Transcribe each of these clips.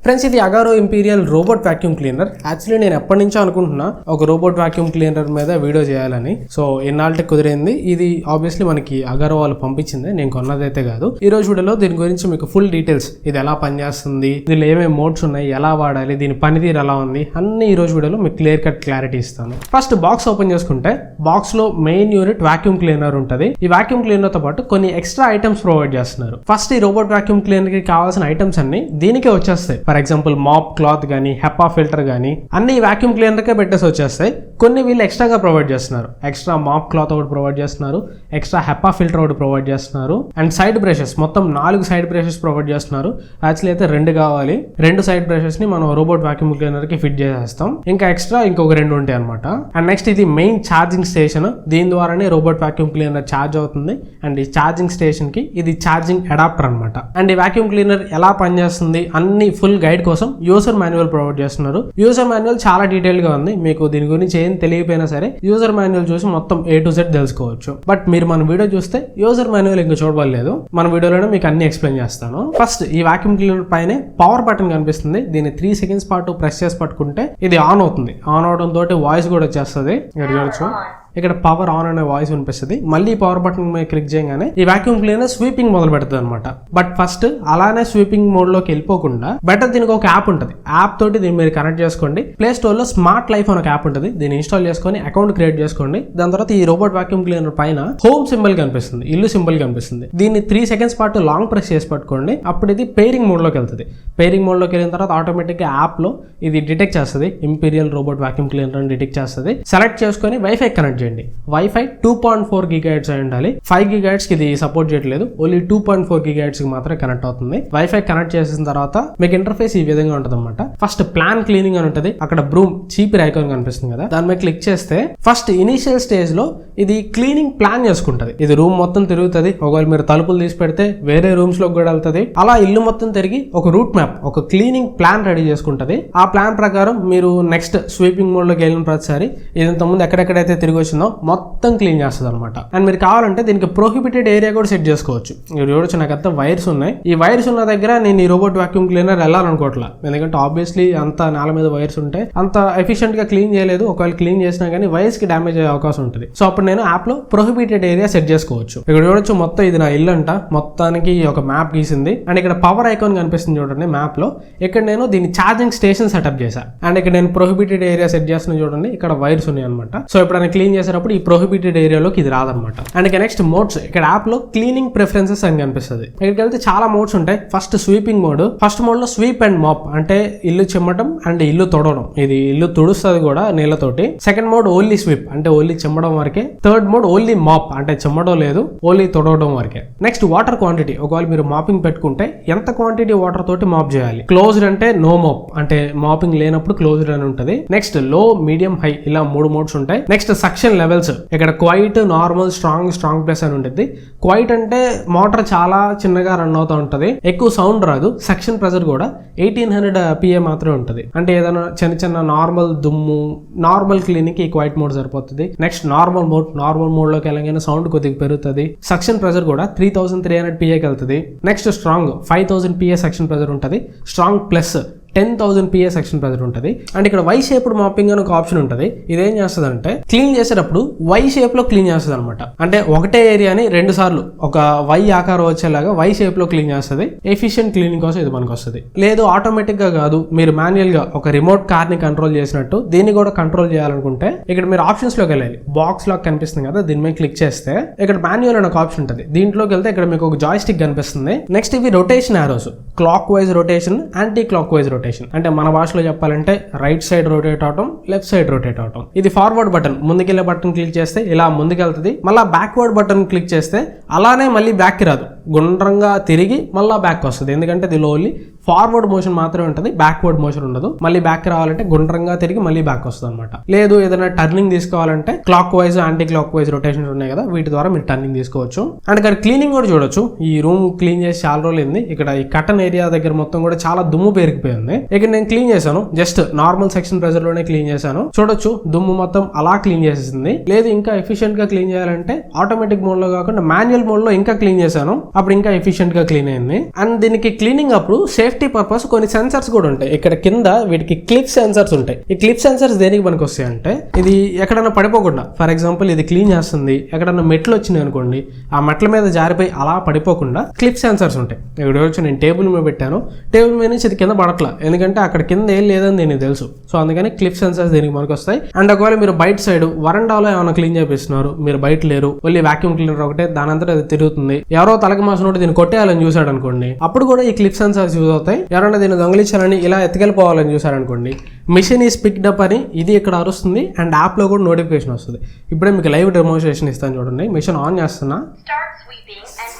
Friends, ఇది Agaro imperial robot vacuum cleaner. Actually నేను ఎప్పటి నుంచో అనుకుంటున్నా ఒక రోబోట్ వాక్యూమ్ క్లీనర్ మీద వీడియో చేయాలని. సో ఎన్నాళ్ళకి కుదిరింది. ఇది ఆబ్వియస్లీ మనకి అగారో వాళ్ళు పంపించింది, నేను కొన్నదైతే కాదు. ఈ రోజు వీడియోలో దీని గురించి మీకు ఫుల్ డీటెయిల్స్, ఇది ఎలా పనిచేస్తుంది, దీనిలో ఏమేమి మోడ్స్ ఉన్నాయి, ఎలా వాడాలి, దీని పనితీరు ఎలా ఉంది అన్ని ఈ రోజు వీడియోలో మీకు క్లియర్ కట్ క్లారిటీ ఇస్తాను. ఫస్ట్ బాక్స్ ఓపెన్ చేసుకుంటే బాక్స్ లో మెయిన్ యూనిట్ వాక్యూమ్ క్లీనర్ ఉంటుంది. ఈ వాక్యూమ్ క్లీనర్ తో పాటు కొన్ని ఎక్స్ట్రా ఐటమ్స్ ప్రొవైడ్ చేస్తున్నారు. ఫస్ట్ ఈ రోబోట్ వాక్యూమ్ క్లీనర్ కి కావాల్సిన ఐటమ్స్ అన్ని దీనికే వచ్చేస్తాయి. ఫర్ ఎగ్జాంపుల్ మాప్ క్లాత్ గానీ, హెపా ఫిల్టర్ గానీ అన్ని వాక్యూమ్ క్లీనర్ కే పెట్టేసి వచ్చేస్తాయి. కొన్ని వీళ్ళు ఎక్స్ట్రాగా ప్రొవైడ్ చేస్తున్నారు. ఎక్స్ట్రా మాప్ క్లాత్ ఒకటి ప్రొవైడ్ చేస్తున్నారు, ఎక్స్ట్రా హెపా ఫిల్టర్ ఒకటి ప్రొవైడ్ చేస్తున్నారు, అండ్ సైడ్ బ్రషెస్ మొత్తం 4 సైడ్ బ్రషెస్ ప్రొవైడ్ చేస్తున్నారు. యాక్చువల్లీ అయితే 2 కావాలి. 2 సైడ్ బ్రషెస్ ని మనం రోబోట్ వాక్యూమ్ క్లీనర్ కి ఫిట్ చేసేస్తాం. ఇంకా ఎక్స్ట్రా ఇంకొక 2 ఉంటాయి అనమాట. అండ్ నెక్స్ట్ ఇది మెయిన్ ఛార్జింగ్ స్టేషన్. దీని ద్వారానే రోబోట్ వాక్యూమ్ క్లీనర్ ఛార్జ్ అవుతుంది. అండ్ ఈ ఛార్జింగ్ స్టేషన్ కి ఇది ఛార్జింగ్ అడాప్టర్ అనమాట. అండ్ ఈ వాక్యూమ్ క్లీనర్ ఎలా పనిచేస్తుంది అన్ని ఫుల్ గైడ్ కోసం యూజర్ మాన్యువల్ ప్రొవైడ్ చేస్తున్నారు. యూజర్ మాన్యువల్ చాలా డీటెయిల్ గా ఉంది. మీకు దీని గురించి ఏం తెలియకపోయినా సరే యూజర్ మాన్యువల్ చూసి మొత్తం A to Z తెలుసుకోవచ్చు. బట్ మీరు మన వీడియో చూస్తే యూజర్ మాన్యువల్ ఇంకా చూడలేదు. మన వీడియోలోనే మీకు అన్ని ఎక్స్ప్లెయిన్ చేస్తాను. ఫస్ట్ ఈ వాక్యూమ్ క్లీనర్ పైన పవర్ బటన్ కనిపిస్తుంది. దీన్ని 3 సెకండ్స్ పాటు ప్రెస్ చేసి పట్టుకుంటే ఇది ఆన్ అవుతుంది. ఆన్ అవడం తోటి వాయిస్ కూడా వచ్చేస్తుంది. ఇక్కడ చూడొచ్చు, ఇక్కడ పవర్ ఆన్ అనే వాయిస్ వినిపిస్తుంది. మళ్ళీ పవర్ బటన్ మీద క్లిక్ చేయగానే ఈ వాక్యూమ్ క్లీనర్ స్వీపింగ్ మొదలు పెడుతుంది అనమాట. బట్ ఫస్ట్ అలానే స్వీపింగ్ మోడ్ లోకి వెళ్ళిపోకుండా బెటర్ దీనికి ఒక యాప్ ఉంటుంది. యాప్ తోటి దీన్ని మీరు కనెక్ట్ చేసుకోండి. ప్లే స్టోర్ లో స్మార్ట్ లైఫ్ అనే ఒక యాప్ ఉంటుంది. దీన్ని ఇన్స్టాల్ చేసుకొని అకౌంట్ క్రియేట్ చేసుకోండి. దాని తర్వాత ఈ రోబోట్ వాక్యూమ్ క్లీనర్ పైన హోమ్ సింబల్ కనిపిస్తుంది, ఇల్లు సింబల్ కనిపిస్తుంది. దీన్ని 3 సెకండ్స్ పాటు లాంగ్ ప్రెస్ చేసి పట్టుకోండి. అప్పుడు ఇది పేరింగ్ మోడ్ లోకి వెళ్తుంది. పేరింగ్ మోడ్ లోకి వెళ్ళిన తర్వాత ఆటోమేటిక్ గా యాప్ లో ఇది డిటెక్ట్ చేస్తుంది. ఇంపీరియల్ రోబోట్ వాక్యూమ్ క్లీనర్ అని డిటెక్ట్ చేస్తుంది. సెలెక్ట్ చేసుకొని వైఫై కనెక్ట్ చేయండి. వైఫై 2.4 GHz అయి ఉండాలి. 5 GHz కి ఇది సపోర్ట్ చేయట్లేదు. ఓన్లీ 2.4 GHz కి మాత్రమే కనెక్ట్ అవుతుంది. వైఫై కనెక్ట్ చేసిన తర్వాత మీకు ఇంటర్ఫేస్ ఈ విధంగా ఉంటుంది అనమాట. ఫస్ట్ ప్లాన్ క్లీనింగ్ అని ఉంటుంది. అక్కడ బ్రూమ్ చీపిరి ఐకాన్ కనిపిస్తుంది కదా, దాని మీద క్లిక్ చేస్తే ఫస్ట్ ఇనిషియల్ స్టేజ్ లో ఇది క్లీనింగ్ ప్లాన్ చేసుకుంటది. ఇది రూమ్ మొత్తం తిరుగుతుంది. ఒకవేళ మీరు తలుపులు తీసి పెడితే వేరే రూమ్స్ లోకి కూడా వెళ్తుంది. అలా ఇల్లు మొత్తం తిరిగి ఒక రూట్ మ్యాప్, ఒక క్లీనింగ్ ప్లాన్ రెడీ చేసుకుంటది. ఆ ప్లాన్ ప్రకారం మీరు నెక్స్ట్ స్వీపింగ్ మోడ్ లోకి వెళ్ళిన ప్రతిసారి ఇంత ముందు ఎక్కడెక్కడైతే తిరిగి వచ్చిందో మొత్తం క్లీన్ చేస్తుంది అనమాట. అండ్ మీరు కావాలంటే దీనికి ప్రొహిబిటెడ్ ఏరియా కూడా సెట్ చేసుకోవచ్చు. మీరు చూడొచ్చు, నాకు అంతా వైర్స్ ఉన్నాయి. ఈ వైర్స్ ఉన్న దగ్గర నేను ఈ రోబోట్ వాక్యూమ్ క్లీనర్ వెళ్ళాలనుకోవట్లా. ఎందుకంటే ఆబ్వియస్లీ అంత నేల మీద వైర్స్ ఉంటాయి, అంత ఎఫిషియెంట్ గా క్లీన్ చేయలేదు. ఒకవేళ క్లీన్ చేసినా కానీ వైర్స్ కి డ్యామేజ్ అయ్యే అవకాశం ఉంటుంది. సో అప్పుడు నేను యాప్ లో ప్రొహిబిటెడ్ ఏరియా సెట్ చేసుకోవచ్చు. ఇక్కడ చూడొచ్చు, మొత్తం ఇది నా ఇల్లు అంట. మొత్తానికి ఒక మ్యాప్ గీసింది. అండ్ ఇక్కడ పవర్ ఐకాన్ కనిపిస్తుంది చూడండి మ్యాప్ లో. ఇక్కడ నేను దీని ఛార్జింగ్ స్టేషన్ సెటప్ చేశాను. అండ్ ఇక్కడ నేను ప్రొహిబిటెడ్ ఏరియా సెట్ చేస్తున్నా చూడండి. ఇక్కడ వైర్స్ ఉన్నాయి అనమాట. సో ఎప్పుడైనా క్లీన్ చేసేటప్పుడు ఈ ప్రొహిబిటెడ్ ఏరియాలోకి ఇది రాదనమాట. అండ్ ఇక నెక్స్ట్ మోడ్స్, ఇక్కడ యాప్ లో క్లీనింగ్ ప్రిఫరెన్సెస్ అని కనిపిస్తుంది. ఇక్కడికి వెళ్తే చాలా మోడ్స్ ఉంటాయి. First sweeping mode. First mode లో స్వీప్ అండ్ మాప్, అంటే ఇల్లు చిమ్మడం అండ్ ఇల్లు తొడవడం. ఇది ఇల్లు తుడుస్తుంది కూడా నీళ్ళతోటి. సెకండ్ మోడ్ ఓన్లీ స్వీప్, అంటే ఓన్లీ చిమ్మడం వరకే. థర్డ్ మోడ్ ఓన్లీ మాప్, అంటే చిమ్మడం లేదు, ఓన్లీ తొడవడం వరకే. నెక్స్ట్ వాటర్ క్వాంటిటీ, ఒకవేళ మీరు మాపింగ్ పెట్టుకుంటే ఎంత క్వాంటిటీ వాటర్ తోటి మాప్ చేయాలి. క్లోజ్డ్ అంటే నో మాప్, అంటే మాపింగ్ లేనప్పుడు క్లోజ్డ్ అని ఉంటుంది. నెక్స్ట్ లో, మీడియం, హై, ఇలా 3 మోడ్స్ ఉంటాయి. నెక్స్ట్ సక్షన్ లెవెల్స్, ఇక్కడ క్వైట్, నార్మల్, స్ట్రాంగ్ ప్లస్ అని ఉంటుంది. క్వైట్ అంటే మోటార్ చాలా చిన్నగా రన్ అవుతూ ఉంటుంది, ఎక్కువ సౌండ్ రాదు. సక్షన్ ప్రెజర్ కూడా 1800 PA మాత్రమే ఉంటుంది. అంటే ఏదైనా చిన్న నార్మల్ దుమ్ము, నార్మల్ క్లీనింగ్ ఈ క్వైట్ మోడ్ సరిపోతుంది. నెక్స్ట్ నార్మల్ మోడ్ లోకి వెళ్ళగానే సౌండ్ కొద్దిగా పెరుగుతుంది. సక్షన్ ప్రెజర్ కూడా 3300 PAకి వెళ్తుంది. Next strong 5000 PA suction pressure ఉంటుంది. Strong plus 10,000 PA section pressure ఉంటుంది. అండ్ ఇక్కడ వై షేప్డ్ మాపింగ్ అని ఒక ఆప్షన్ ఉంటుంది. ఇదేం చేస్తుంది అంటే క్లీన్ చేసేటప్పుడు వై షేప్ లో క్లీన్ చేస్తుంది అనమాట. అంటే ఒకటే ఏరియాని 2 సార్లు ఒక వై ఆకారం వచ్చేలాగా వై షేప్ లో క్లీన్ చేస్తుంది. ఎఫిషియెంట్ క్లీనింగ్ కోసం ఇది మనకు వస్తుంది. లేదు ఆటోమేటిక్ గా కాదు, మీరు మాన్యువల్ గా ఒక రిమోట్ కార్ ని కంట్రోల్ చేసినట్టు దీన్ని కూడా కంట్రోల్ చేయాలనుకుంటే ఇక్కడ మీరు ఆప్షన్స్ లోకి వెళ్ళాలి. బాక్స్ లాక్ కనిపిస్తుంది కదా, దీని మీద క్లిక్ చేస్తే ఇక్కడ మాన్యువల్ అని ఒక ఆప్షన్ ఉంటుంది. దీంట్లోకి వెళ్తే ఇక్కడ మీకు ఒక జాయ్ స్టిక్ కనిపిస్తుంది. నెక్స్ట్ ఇవి rotation Aorus, clock wise rotation, anti clock wise rotation. అంటే మన భాషలో చెప్పాలంటే రైట్ సైడ్ రొటేట్ అవటం, లెఫ్ట్ సైడ్ రొటేట్ అవటం. ఇది ఫార్వర్డ్ బటన్, ముందుకెళ్ళే బటన్ క్లిక్ చేస్తే ఇలా ముందుకెళ్తుంది. మళ్ళీ బ్యాక్వర్డ్ బటన్ క్లిక్ చేస్తే అలానే మళ్ళీ బ్యాక్ కి రాదు, గుండ్రంగా తిరిగి మళ్ళీ బ్యాక్ వస్తుంది. ఎందుకంటే దీనిలో ఓన్లీ ఫార్వర్డ్ మోషన్ మాత్రమే ఉంటుంది, బ్యాక్వర్డ్ మోషన్ ఉండదు. మళ్ళీ బ్యాక్ రావాలంటే గుండ్రంగా తిరిగి మళ్ళీ బ్యాక్ వస్తుంది అనమాట. లేదు ఏదైనా టర్నింగ్ తీసుకోవాలంటే clock wise, anti clock wise rotations ఉన్నాయి కదా, వీటి ద్వారా మీరు టర్నింగ్ తీసుకోవచ్చు. అండ్ ఇక్కడ క్లీనింగ్ కూడా చూడొచ్చు. ఈ రూమ్ క్లీన్ చేసి చాలా రోజులు. ఇక్కడ ఈ కటన్ ఏరియా దగ్గర మొత్తం కూడా చాలా దుమ్ము పేరుకుపోయింది. ఇక్కడ నేను క్లీన్ చేశాను, జస్ట్ నార్మల్ సెక్షన్ ప్రెజర్ లోనే క్లీన్ చేశాను. చూడొచ్చు దుమ్ము మొత్తం అలా క్లీన్ చేసేసింది. లేదు ఇంకా ఎఫిషియెంట్ గా క్లీన్ చేయాలంటే ఆటోమేటిక్ మోడ్ లో కాకుండా మాన్యువల్ మోడ్ లో ఇంకా క్లీన్ చేశాను. అప్పుడు ఇంకా ఎఫిషియెంట్ గా క్లీన్ అయింది. అండ్ దీనికి క్లీనింగ్ అప్పుడు సేఫ్టీ పర్పస్ కొన్ని సెన్సర్స్ కూడా ఉంటాయి. ఇక్కడ కింద వీటికి క్లిప్ సెన్సర్స్ ఉంటాయి. ఈ క్లిప్ సెన్సర్స్ దేనికి పనికి వస్తాయి అంటే ఇది ఎక్కడన్నా పడిపోకుండా, ఫర్ ఎగ్జాంపుల్ ఇది క్లీన్ చేస్తుంది, ఎక్కడన్నా మెట్లు వచ్చినాయి అనుకోండి, ఆ మెట్ల మీద జారిపోయి అలా పడిపోకుండా క్లిప్ సెన్సర్స్ ఉంటాయి. ఇక్కడ వచ్చి నేను టేబుల్ మీద పెట్టాను, టేబుల్ మీద నుంచి ఇది కింద పడట్లా, ఎందుకంటే అక్కడ కింద ఏం లేదని దీనికి తెలుసు. సో అందుకని క్లిప్ సెన్సర్స్ దీనికి మనకు వస్తాయి. అండ్ ఒకవేళ మీరు బయట సైడ్ వరండాలో ఏమైనా క్లీన్ చేపిస్తున్నారు, మీరు బయట లేరు, ఓన్లీ వాక్యూమ్ క్లీనర్ ఒకటే, దాని అంతా అది తిరుగుతుంది, ఎవరో తలకి మాసినోడు దీన్ని కొట్టేయాలని చూసాడు అనుకోండి, అప్పుడు కూడా ఈ క్లిప్ సెన్సర్స్ యూజ్ అవుతాయి. ఎవరైనా దీన్ని దొంగిలించాలని ఇలా ఎత్తుకెళ్ళిపోవాలని చూసారనుకోండి, మిషన్ ఈస్ పిక్డ్ అప్ అని ఇది ఇక్కడ అరుస్తుంది. అండ్ యాప్ లో కూడా నోటిఫికేషన్ వస్తుంది. ఇప్పుడే మీకు లైవ్ డెమోన్స్ట్రేషన్ ఇస్తాను చూడండి. మిషన్ ఆన్ చేస్తున్నా,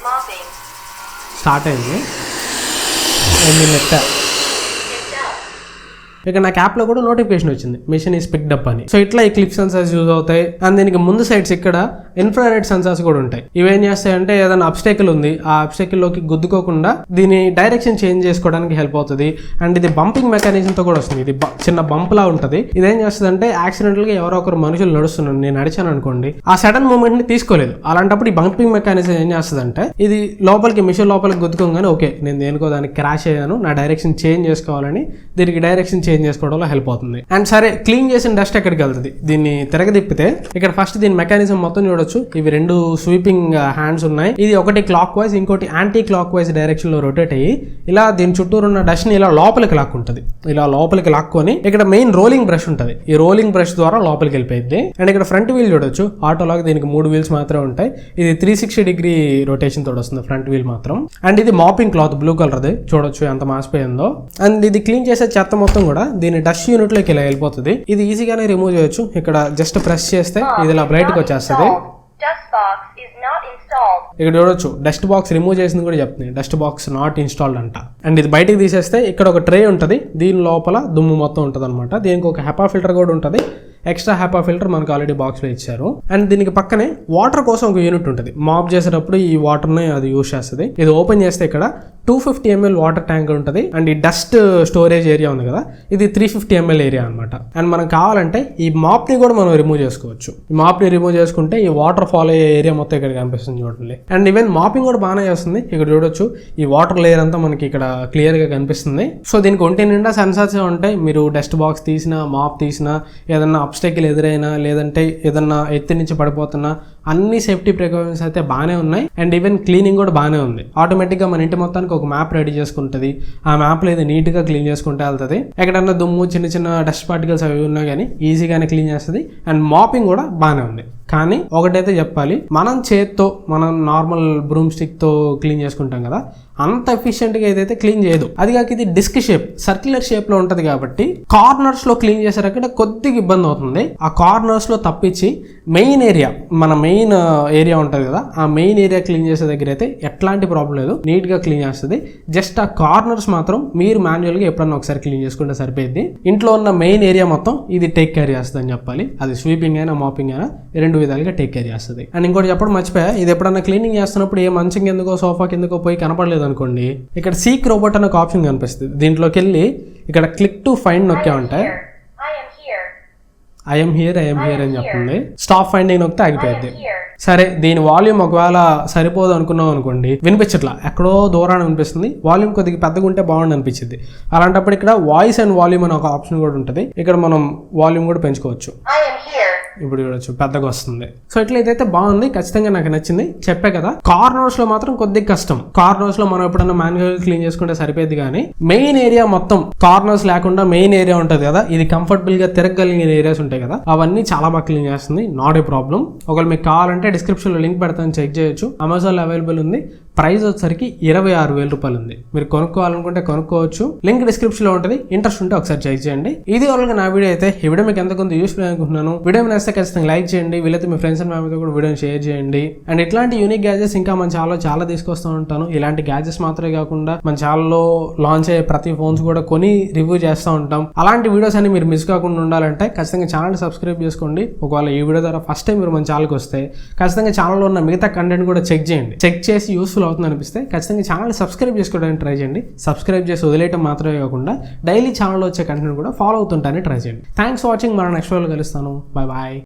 స్టార్ట్ అయింది. ఇక నాకు యాప్ లో కూడా నోటిఫికేషన్ వచ్చింది, మిషన్ ఈస్ పిక్డ్ అప్ అని. సో ఇట్లా ఈ క్లిప్ సెన్సర్స్ యూజ్ అవుతాయి. అండ్ దీనికి ముందు సైడ్స్ ఇక్కడ ఇన్ఫ్రారెడ్ సెన్సర్స్ కూడా ఉంటాయి. ఇవేం చేస్తాయంటే ఏదైనా అబ్స్టేకిల్ ఉంది, ఆ అబ్స్టేకిల్ లోకి గుద్దుకోకుండా దీని డైరెక్షన్ చేంజ్ చేసుకోవడానికి హెల్ప్ అవుతుంది. అండ్ ఇది బంపింగ్ మెకానిజం తో కూడా వస్తుంది. ఇది చిన్న బంప్ లా ఉంటుంది. ఇదేం చేస్తుంది అంటే యాక్సిడెంటల్ గా ఎవరో ఒకరు మనుషులు నడుస్తున్నారు, నేను నడిచాను అనుకోండి, ఆ సడన్ మూమెంట్ ని తీసుకోలేదు. అలాంటప్పుడు ఈ బంపింగ్ మెకానిజం ఏం చేస్తుంది అంటే ఇది లోపలికి మిషన్ లోపలికి గుద్దుకోగానే ఓకే నేను దేనికో దానికి క్రాష్ అయ్యాను, నా డైరెక్షన్ చేంజ్ చేసుకోవాలని దీనికి డైరెక్షన్ చేంజ్ చేసుకోవడంలో హెల్ప్ అవుతుంది. అండ్ సరే క్లీన్ చేసిన డస్ట్ ఎక్కడికి వెళ్తుంది, దీన్ని తిరగదిప్పితే ఇక్కడ ఫస్ట్ దీని మెకానిజం మొత్తం చూడొచ్చు. ఇవి రెండు స్వీపింగ్ హ్యాండ్స్ ఉన్నాయి. ఇది ఒకటి క్లాక్ వైజ్, ఇంకోటి యాంటీ క్లాక్ వైజ్ డైరెక్షన్ లో రొటేట్ అయ్యి ఇలా దీని చుట్టూరు ఉన్న డస్ట్ ని ఇలా లోపలికి లాక్కుంటది. ఇలా లోపలికి లాక్కొని ఇక్కడ మెయిన్ రోలింగ్ బ్రష్ ఉంటుంది. ఈ రోలింగ్ బ్రష్ ద్వారా లోపలికి వెళ్ళిపోయింది. అండ్ ఇక్కడ ఫ్రంట్ వీల్ చూడొచ్చు. ఆటోలాగా దీనికి 3 వీల్స్ మాత్రమే ఉంటాయి. ఇది 360 డిగ్రీ రొటేషన్ తోడు వస్తుంది ఫ్రంట్ వీల్ మాత్రం. అండ్ ఇది మాపింగ్ క్లాత్ బ్లూ కలర్ ది, చూడొచ్చు ఎంత మాసిపోయిందో. అండ్ ఇది క్లీన్ చేసే చెత్త మొత్తం కూడా దీని డస్ట్ యూనిట్ లోకి ఇలా వెళ్ళిపోతుంది. ఇది ఈజీగానే రిమూవ్ చేయొచ్చు. ఇక్కడ జస్ట్ ప్రెస్ చేస్తే ఇది ఇలా బయటకు వచ్చేస్తుంది. ఇక్కడ చూడొచ్చు డస్ట్ బాక్స్ రిమూవ్ చేసింది కూడా చెప్తుంది, డస్ట్ బాక్స్ నాట్ ఇన్స్టాల్డ్ అంట. అండ్ ఇది బయటకు తీసేస్తే ఇక్కడ ఒక ట్రే ఉంటుంది, దీని లోపల దుమ్ము మొత్తం ఉంటుంది అనమాట. దీనికి ఒక హెపా ఫిల్టర్ కూడా ఉంటుంది. ఎక్స్ట్రా హ్యాపా ఫిల్టర్ మనకు ఆల్రెడీ బాక్స్ లో ఇచ్చారు. అండ్ దీనికి పక్కనే వాటర్ కోసం ఒక యూనిట్ ఉంటుంది. మాప్ చేసేటప్పుడు ఈ వాటర్ ని అది యూజ్ చేస్తుంది. ఇది ఓపెన్ చేస్తే ఇక్కడ 250 ml వాటర్ ట్యాంక్ ఉంటుంది. అండ్ ఈ డస్ట్ స్టోరేజ్ ఏరియా ఉంది కదా, ఇది 350 ml ఏరియా అనమాట. అండ్ మనం కావాలంటే ఈ మాప్ ని కూడా మనం రిమూవ్ చేసుకోవచ్చు. ఈ మాప్ ని రిమూవ్ చేసుకుంటే ఈ వాటర్ ఫాల్ అయ్యే ఏరియా మొత్తం ఇక్కడ కనిపిస్తుంది చూడండి. అండ్ ఈవెన్ మాపింగ్ కూడా బాగానే చేస్తుంది. ఇక్కడ చూడొచ్చు ఈ వాటర్ లేయర్ అంతా మనకి ఇక్కడ క్లియర్ గా కనిపిస్తుంది. సో దీనికి ఒంటి నిండా సెన్సార్స్ ఉంటాయి. మీరు డస్ట్ బాక్స్ తీసినా, మాప్ తీసినా, ఏదన్నా అబ్స్టెకిల్ ఎదురైనా, లేదంటే ఏదన్నా ఎత్తి నుంచి పడిపోతున్నా, అన్ని సేఫ్టీ ప్రికాషన్స్ అయితే బాగానే ఉన్నాయి. అండ్ ఈవెన్ క్లీనింగ్ కూడా బాగానే ఉంది. ఆటోమేటిక్గా మన ఇంటి మొత్తానికి ఒక మ్యాప్ రెడీ చేసుకుంటుంది. ఆ మ్యాప్లో ఇది నీట్గా క్లీన్ చేసుకుంటే వెళ్తుంది. ఎక్కడన్నా దుమ్ము, చిన్న చిన్న డస్ట్ పార్టికల్స్ అవి ఉన్నా కానీ ఈజీగానే క్లీన్ చేస్తుంది. అండ్ మాపింగ్ కూడా బాగానే ఉంది. కానీ ఒకటైతే చెప్పాలి, మనం చేత్తో, మనం నార్మల్ బ్రూమ్ స్టిక్ తో క్లీన్ చేసుకుంటాం కదా, అంత ఎఫిషియెంట్ గా ఏదైతే క్లీన్ చేయదు. అది కాక ఇది డిస్క్ షేప్, సర్క్యులర్ షేప్ లో ఉంటది కాబట్టి కార్నర్స్ లో క్లీన్ చేసేటప్పుడు కొద్దిగా ఇబ్బంది అవుతుంది. ఆ కార్నర్స్ లో తప్పించి మెయిన్ ఏరియా, మన మెయిన్ ఏరియా ఉంటది కదా, ఆ మెయిన్ ఏరియా క్లీన్ చేసే దగ్గర అయితే ఎట్లాంటి ప్రాబ్లం లేదు, నీట్ గా క్లీన్ చేస్తుంది. జస్ట్ ఆ కార్నర్స్ మాత్రం మీరు మాన్యువల్ గా ఎప్పుడన్నా ఒకసారి క్లీన్ చేసుకుంటే సరిపోయింది. ఇంట్లో ఉన్న మెయిన్ ఏరియా మొత్తం ఇది టేక్ కేర్ చేస్తుంది అని చెప్పాలి. అది స్వీపింగ్ అయినా మాపింగ్ అయినా రెండు విధాలుగా టేక్ కేర్ చేస్తుంది. అండ్ ఇంకోటి చెప్పడం మర్చిపోయా, ఇది ఎప్పుడన్నా క్లీనింగ్ చేస్తున్నప్పుడు ఏ మంచం కిందకో, సోఫా కిందకో పోయి కనపడలేదు అనుకోండి, ఇక్కడ సీక్ రోబోట్ అనే ఒక ఆప్షన్ కనిపిస్తుంది. దీంట్లోకి వెళ్ళి ఇక్కడ క్లిక్ టు ఫైండ్ నొక్కామంటే ఐఎమ్ హియర్ అని చెప్తుంది. స్టాప్ ఫైండింగ్ నొక్కితే ఆగిపోయింది. సరే దీని వాల్యూమ్ ఒకవేళ సరిపోదు అనుకున్నాం అనుకోండి, వినిపించట్లా, ఎక్కడో దూరాన్ని వినిపిస్తుంది. వాల్యూమ్ కొద్దిగా పెద్దగా ఉంటే బాగుండి అనిపించింది. అలాంటప్పుడు ఇక్కడ వాయిస్ అండ్ వాల్యూమ్ అనే ఒక ఆప్షన్ కూడా ఉంటుంది. ఇక్కడ మనం వాల్యూమ్ కూడా పెంచుకోవచ్చు. ఇప్పుడు చూడొచ్చు పెద్దగా వస్తుంది. సో ఇట్లా ఇదైతే బాగుంది, ఖచ్చితంగా నాకు నచ్చింది. చెప్పే కదా, కార్నర్స్ లో మాత్రం కొద్దిగా కష్టం. కార్నర్స్ లో మనం ఎప్పుడన్నా మాన్యువల్ క్లీన్ చేసుకుంటే సరిపోద్ది. కానీ మెయిన్ ఏరియా మొత్తం కార్నర్స్ లేకుండా మెయిన్ ఏరియా ఉంటది కదా, ఇది కంఫర్టబుల్ గా తిరగలిగిన ఏరియాస్ ఉంటాయి కదా, అవన్నీ చాలా బాగా క్లీన్ చేస్తుంది. Not a problem. ఒకవేళ మీకు కావాలంటే డిస్క్రిప్షన్ లో లింక్ పెడతాను, చెక్ చేయొచ్చు. అమెజాన్ లో అవైలబుల్ ఉంది. ప్రైస్ వచ్చేసరికి 26,000 రూపాయలు ఉంది. మీరు కొనుక్కోవాలనుకుంటే కొనుక్కోవచ్చు. లింక్ డిస్క్రిప్షన్ లో ఉంటుంది. ఇంట్రెస్ట్ ఉంటే ఒకసారి చెక్ చేయండి. ఇది వాళ్ళకి నా వీడియో అయితే. ఈ వీడియో మీకు ఎంతకొంత యూస్ఫుల్ అనుకుంటున్నాను. వీడియో నచ్చితే ఖచ్చితంగా లైక్ చేయండి. వీలైతే మీ ఫ్రెండ్స్ అండ్ ఫ్యామిలీతో కూడా వీడియోని షేర్ చేయండి. అండ్ ఇట్లాంటి యూనిక్ గ్యాజెట్స్ ఇంకా మన ఛానల్లో చాలా తీసుకొస్తూ ఉంటాను. ఇలాంటి గ్యాజెట్స్ మాత్రమే కాకుండా మన ఛానల్లో లాంచ్ అయ్యే ప్రతి ఫోన్స్ కూడా కొని రివ్యూ చేస్తూ ఉంటాం. అలాంటి వీడియోస్ అన్ని మీరు మిస్ కాకుండా ఉండాలంటే ఖచ్చితంగా ఛానల్ సబ్స్క్రైబ్ చేసుకోండి. ఒకవేళ ఈ వీడియో ద్వారా ఫస్ట్ టైం మీరు మన ఛానల్కి వస్తే ఖచ్చితంగా ఛానల్లో ఉన్న మిగతా కంటెంట్ కూడా చెక్ చేయండి. చెక్ చేసి యూస్ఫుల్ అవుతుంది అనిపిస్తే ఖచ్చితంగా ఛానల్ సబ్స్క్రైబ్ చేసుకోవడానికి ట్రై చేయండి. సబ్స్క్రైబ్ చేసి వదిలేయడం మాత్రమే కాకుండా డైలీ ఛానల్లో వచ్చే కంటెంట్ కూడా ఫాలో అవుతుంటానే ట్రై చేయండి. Thanks for watching. మనం నెక్స్ట్ వీడియోలో కలుస్తాను. Bye bye.